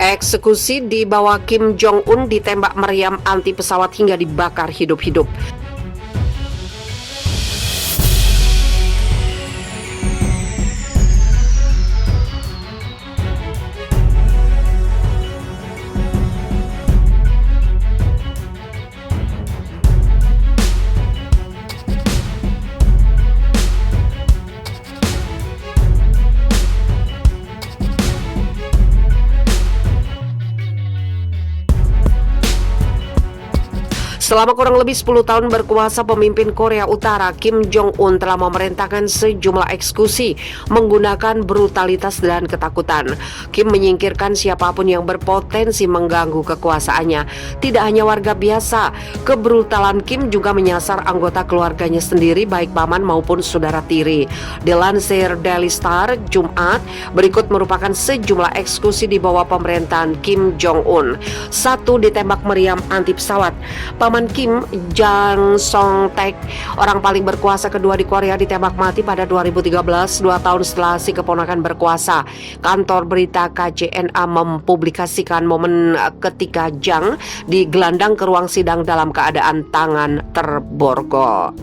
Eksekusi di bawah Kim Jong-un ditembak meriam anti pesawat hingga dibakar hidup-hidup. Selama kurang lebih 10 tahun berkuasa, pemimpin Korea Utara Kim Jong-un telah memerintahkan sejumlah eksekusi menggunakan brutalitas dan ketakutan. Kim menyingkirkan siapapun yang berpotensi mengganggu kekuasaannya. Tidak hanya warga biasa, kebrutalan Kim juga menyasar anggota keluarganya sendiri, baik paman maupun saudara tiri. Dilansir Daily Star Jumat, berikut merupakan sejumlah eksekusi di bawah pemerintahan Kim Jong-un. 1. Ditembak meriam anti pesawat. Paman Kim, Jang Song-taek, orang paling berkuasa kedua di Korea, ditembak mati pada 2013, 2 tahun setelah si keponakan berkuasa. Kantor berita KCNA mempublikasikan momen ketika Jang digelandang ke ruang sidang dalam keadaan tangan terborgol.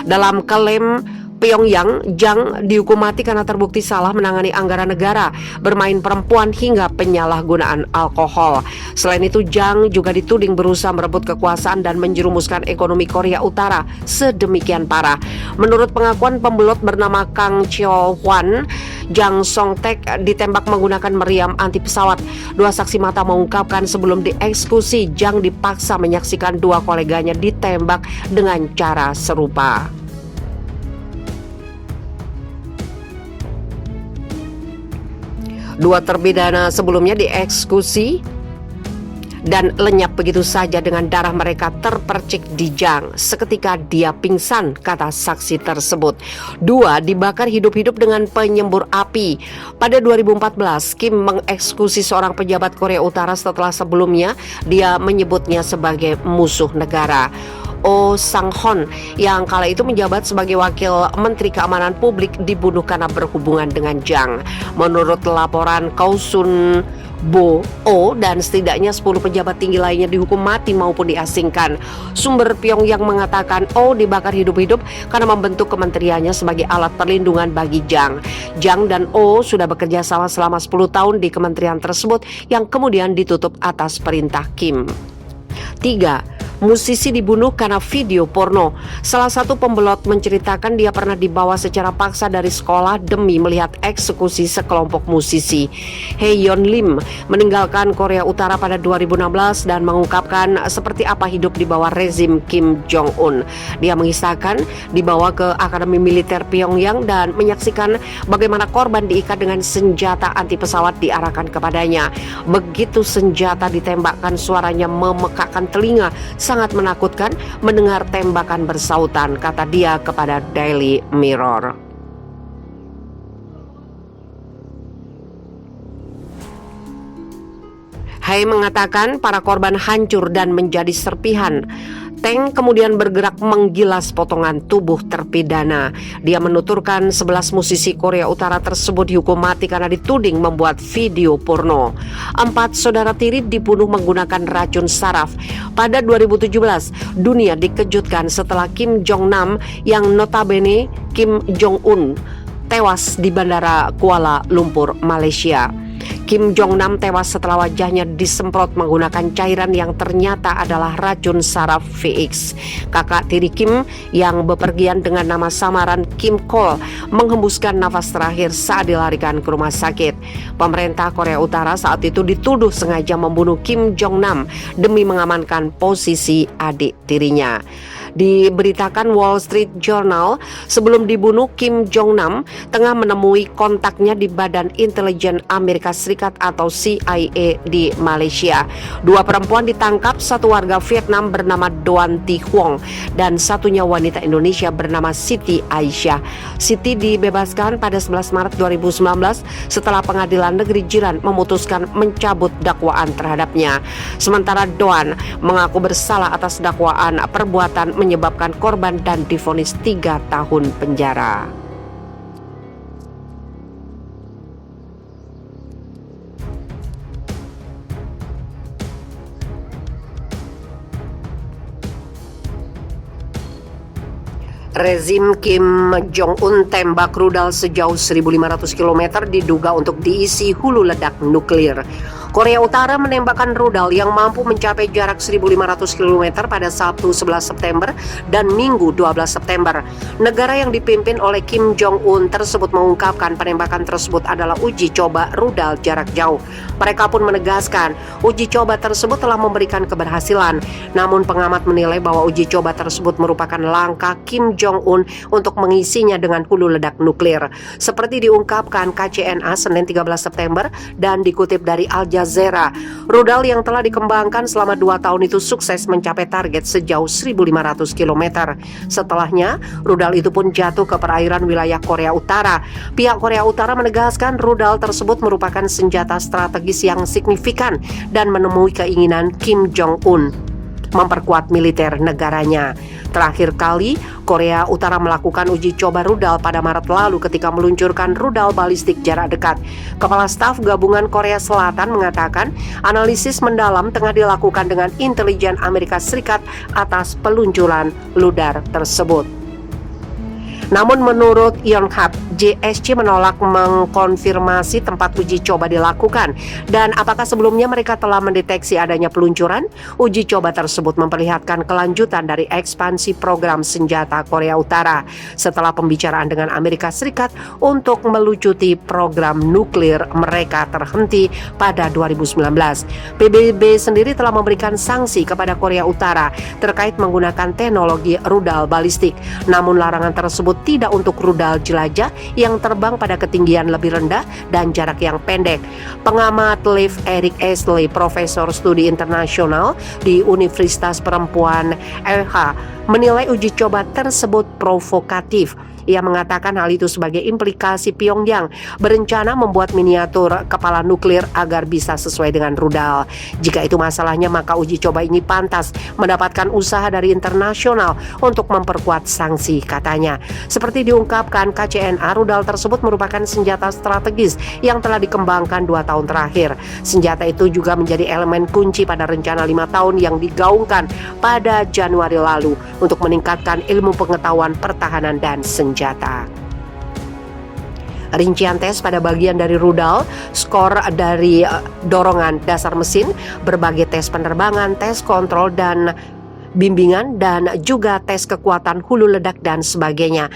Dalam klaim Pyongyang, Jang dihukum mati karena terbukti salah menangani anggaran negara, bermain perempuan hingga penyalahgunaan alkohol. Selain itu, Jang juga dituding berusaha merebut kekuasaan dan menjerumuskan ekonomi Korea Utara sedemikian parah. Menurut pengakuan pembelot bernama Kang Cheo-hwan, Jang Song-taek ditembak menggunakan meriam anti pesawat. 2 saksi mata mengungkapkan sebelum dieksekusi, Jang dipaksa menyaksikan 2 koleganya ditembak dengan cara serupa. Dua terpidana sebelumnya dieksekusi dan lenyap begitu saja dengan darah mereka terpercik di Jang. Seketika dia pingsan, kata saksi tersebut. 2 dibakar hidup-hidup dengan penyembur api. Pada 2014, Kim mengeksekusi seorang pejabat Korea Utara setelah sebelumnya dia menyebutnya sebagai musuh negara. Oh Sang-hon yang kala itu menjabat sebagai wakil Menteri Keamanan Publik dibunuh karena berhubungan dengan Jang. Menurut laporan Kausun Bo Oh dan setidaknya 10 pejabat tinggi lainnya dihukum mati maupun diasingkan. Sumber Pyongyang mengatakan Oh dibakar hidup-hidup karena membentuk kementeriannya sebagai alat perlindungan bagi Jang. Jang dan Oh sudah bekerja sama selama 10 tahun di kementerian tersebut yang kemudian ditutup atas perintah Kim. 3. Musisi dibunuh karena video porno. Salah satu pembelot menceritakan dia pernah dibawa secara paksa dari sekolah demi melihat eksekusi sekelompok musisi. Haeyeon Lim meninggalkan Korea Utara pada 2016 dan mengungkapkan seperti apa hidup di bawah rezim Kim Jong-un. Dia mengisahkan dibawa ke Akademi Militer Pyongyang dan menyaksikan bagaimana korban diikat dengan senjata anti pesawat diarahkan kepadanya. Begitu senjata ditembakkan, suaranya memekakkan telinga, sangat menakutkan mendengar tembakan bersautan, kata dia kepada Daily Mirror. Hai mengatakan para korban hancur dan menjadi serpihan. Tank kemudian bergerak menggilas potongan tubuh terpidana. Dia menuturkan 11 musisi Korea Utara tersebut dihukum mati karena dituding membuat video porno. 4 saudara tiri dibunuh menggunakan racun saraf. Pada 2017, dunia dikejutkan setelah Kim Jong-nam yang notabene Kim Jong-un tewas di Bandara Kuala Lumpur, Malaysia. Kim Jong-nam tewas setelah wajahnya disemprot menggunakan cairan yang ternyata adalah racun saraf VX. Kakak tiri Kim yang bepergian dengan nama samaran Kim Kol menghembuskan nafas terakhir saat dilarikan ke rumah sakit. Pemerintah Korea Utara saat itu dituduh sengaja membunuh Kim Jong-nam demi mengamankan posisi adik tirinya. Diberitakan Wall Street Journal, sebelum dibunuh Kim Jong-nam tengah menemui kontaknya di Badan Intelijen Amerika Serikat atau CIA di Malaysia. 2 perempuan ditangkap, 1 warga Vietnam bernama Doan Thi Huong dan satunya wanita Indonesia bernama Siti Aisyah. Siti dibebaskan pada 11 Maret 2019 setelah pengadilan negeri jiran memutuskan mencabut dakwaan terhadapnya. Sementara Doan mengaku bersalah atas dakwaan perbuatan menyebabkan korban dan divonis 3 tahun penjara. Rezim Kim Jong-un tembak rudal sejauh 1.500 km diduga untuk diisi hulu ledak nuklir. Korea Utara menembakkan rudal yang mampu mencapai jarak 1.500 km pada Sabtu 11 September dan Minggu 12 September. Negara yang dipimpin oleh Kim Jong-un tersebut mengungkapkan penembakan tersebut adalah uji coba rudal jarak jauh. Mereka pun menegaskan uji coba tersebut telah memberikan keberhasilan. Namun pengamat menilai bahwa uji coba tersebut merupakan langkah Kim Jong-un untuk mengisinya dengan hulu ledak nuklir. Seperti diungkapkan KCNA Senin 13 September dan dikutip dari Al Jazeera, rudal yang telah dikembangkan selama 2 tahun itu sukses mencapai target sejauh 1.500 km. Setelahnya, rudal itu pun jatuh ke perairan wilayah Korea Utara. Pihak Korea Utara menegaskan rudal tersebut merupakan senjata strategis yang signifikan dan menemui keinginan Kim Jong-un memperkuat militer negaranya. Terakhir kali, Korea Utara melakukan uji coba rudal pada Maret lalu ketika meluncurkan rudal balistik jarak dekat. Kepala Staf Gabungan Korea Selatan mengatakan analisis mendalam tengah dilakukan dengan intelijen Amerika Serikat atas peluncuran rudal tersebut. Namun menurut Yonhap, JSC menolak mengkonfirmasi tempat uji coba dilakukan dan apakah sebelumnya mereka telah mendeteksi adanya peluncuran. Uji coba tersebut memperlihatkan kelanjutan dari ekspansi program senjata Korea Utara setelah pembicaraan dengan Amerika Serikat untuk melucuti program nuklir mereka terhenti pada 2019. PBB sendiri telah memberikan sanksi kepada Korea Utara terkait menggunakan teknologi rudal balistik. Namun larangan tersebut tidak untuk rudal jelajah yang terbang pada ketinggian lebih rendah dan jarak yang pendek. Pengamat Leif Erik Astley, Profesor Studi Internasional di Universitas Perempuan LH, menilai uji coba tersebut provokatif. Ia mengatakan hal itu sebagai implikasi Pyongyang berencana membuat miniatur kepala nuklir agar bisa sesuai dengan rudal. Jika itu masalahnya, maka uji coba ini pantas mendapatkan usaha dari internasional untuk memperkuat sanksi, katanya. Seperti diungkapkan KCNA, rudal tersebut merupakan senjata strategis yang telah dikembangkan 2 tahun terakhir. Senjata itu juga menjadi elemen kunci pada rencana 5 tahun yang digaungkan pada Januari lalu untuk meningkatkan ilmu pengetahuan pertahanan dan senjata. Rincian tes pada bagian dari rudal, skor dari dorongan dasar mesin, berbagai tes penerbangan, tes kontrol dan bimbingan, dan juga tes kekuatan hulu ledak dan sebagainya.